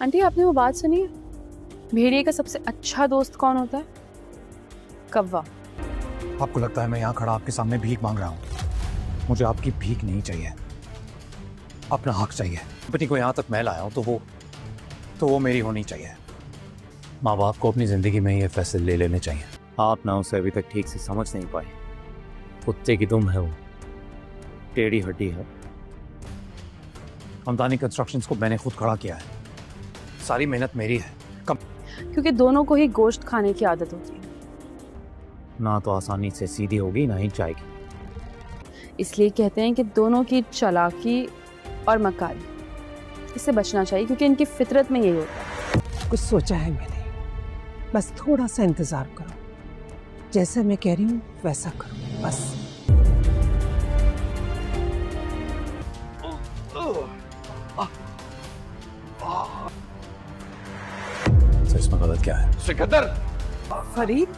Aunty आपने वो बात सुनी है, भेड़िए का सबसे अच्छा दोस्त कौन होता है? कौवा। आपको लगता है मैं यहाँ खड़ा आपके सामने भीख मांग रहा हूँ? मुझे आपकी भीख नहीं चाहिए, अपना हक चाहिए। कंपनी को यहाँ तक मैं लाया हूँ तो वो मेरी होनी चाहिए। माँ बाप को अपनी जिंदगी में ये फैसले ले लेने चाहिए। आप ना उसे अभी तक ठीक से समझ नहीं पाए। कुत्ते की दुम है वो, टेढ़ी हड्डी है। हमदानी कंस्ट्रक्शंस को मैंने खुद खड़ा किया है, सारी मेहनत मेरी है। क्योंकि दोनों को ही गोश्त खाने की आदत होती है, ना तो आसानी से सीधी होगी ना ही जाएगी। इसलिए कहते हैं कि दोनों की चालाकी और मक्कारी, इससे बचना चाहिए क्योंकि इनकी फितरत में यही होता है। कुछ सोचा है मैंने, बस थोड़ा सा इंतजार करो। जैसा मैं कह रही हूँ वैसा करो बस। तो इसमें गलत क्या है? सिकंदर, फरीद,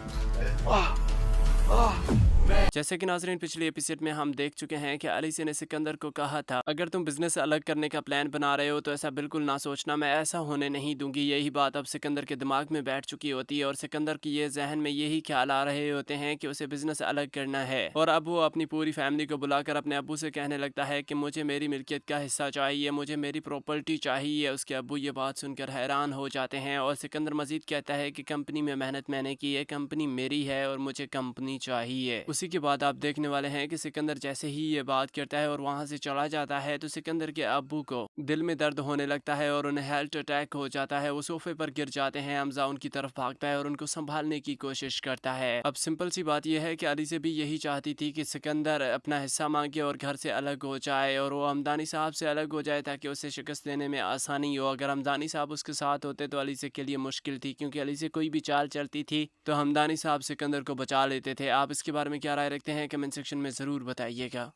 जैसे कि नाज़रीन पिछले एपिसोड में हम देख चुके हैं कि अलीसी ने सिकंदर को कहा था अगर तुम बिजनेस से अलग करने का प्लान बना रहे हो तो ऐसा बिल्कुल ना सोचना, मैं ऐसा होने नहीं दूंगी। यही बात अब सिकंदर के दिमाग में बैठ चुकी होती है और सिकंदर की ये जहन में यही ख्याल आ रहे होते हैं कि उसे बिजनेस से अलग करना है। और अब वो अपनी पूरी फैमिली को बुलाकर अपने अब्बू से कहने लगता है कि मुझे मेरी मिल्कियत का हिस्सा चाहिए, मुझे मेरी प्रॉपर्टी चाहिए। उसके अब्बू ये बात सुनकर हैरान हो जाते हैं और सिकंदर मजीद कहता है कि कंपनी में मेहनत मैंने की है, कंपनी मेरी है और मुझे कंपनी चाहिए। उसी के बाद आप देखने वाले हैं कि सिकंदर जैसे ही ये बात करता है और वहां से चला जाता है तो सिकंदर के अब्बू को दिल में दर्द होने लगता है और उन्हें हार्ट अटैक हो जाता है। वो सोफे पर गिर जाते हैं। हमजा उनकी तरफ भागता है और उनको संभालने की कोशिश करता है। अब सिंपल सी बात यह है कि अली से भी यही चाहती थी कि सिकंदर अपना हिस्सा मांगे और घर से अलग हो जाए और वो हमदानी साहब से अलग हो जाए ताकि उसे शिकस्त देने में आसानी हो। अगर हमदानी साहब उसके साथ होते तो अली से के लिए मुश्किल थी, क्योंकि अली से कोई भी चाल चलती थी तो हमदानी साहब सिकंदर को बचा लेते थे। आप इसके बारे में क्या राय रखते हैं कमेंट सेक्शन में ज़रूर बताइएगा।